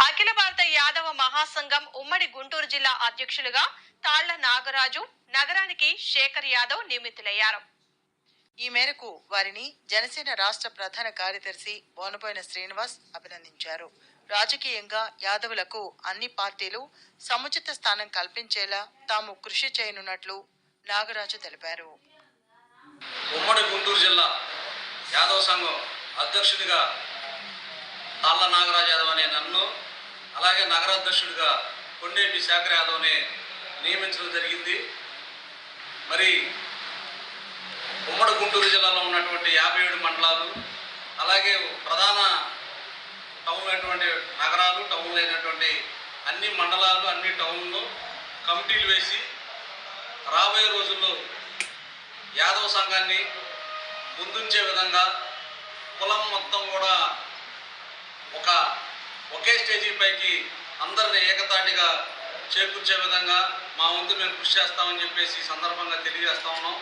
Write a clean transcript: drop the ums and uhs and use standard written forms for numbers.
అఖిల భారత యాదవ మహాసంఘం ఉమ్మడి గుంటూరు జిల్లా అధ్యక్షులుగా తాళ్ల నాగరాజు, నగరానికి శేఖర్ యాదవ్ నియమితులయ్యారు. ఈ మేరకు వారిని జనసేన రాష్ట్ర ప్రధాన కార్యదర్శి బోనబోయిన శ్రీనివాస్ అభినందించారు. రాజకీయంగా యాదవులకు అన్ని పార్టీలు సముచిత స్థానం కల్పించేలా తాము కృషి చేయనున్నట్లు నాగరాజు తెలిపారు. ఉమ్మడి గుంటూరు జిల్లా యాదవ సంఘం అధ్యక్షుడిగా తాళ్ల నాగరాజు యాదవ్ అనే నన్ను, అలాగే నగరాధ్యక్షుడిగా కొండేపి శేఖర్ యాదవ్ని నియమించడం జరిగింది. మరి ఉమ్మడి గుంటూరు జిల్లాలో ఉన్నటువంటి 57 మండలాలు, అలాగే ప్రధాన టౌన్ అయినటువంటి నగరాలు, టౌన్లు అయినటువంటి అన్ని మండలాలు, అన్ని టౌన్లు కమిటీలు వేసి రాబోయే రోజుల్లో యాదవ సంఘాన్ని ముందుంచే విధంగా కులం మొత్తం కూడా ఒకే స్టేజీ పైకి అందరిని ఏకతాటిగా చేకూర్చే విధంగా మా వంతు మేము కృషి చేస్తామని చెప్పేసి సందర్భంగా తెలియజేస్తా ఉన్నాం.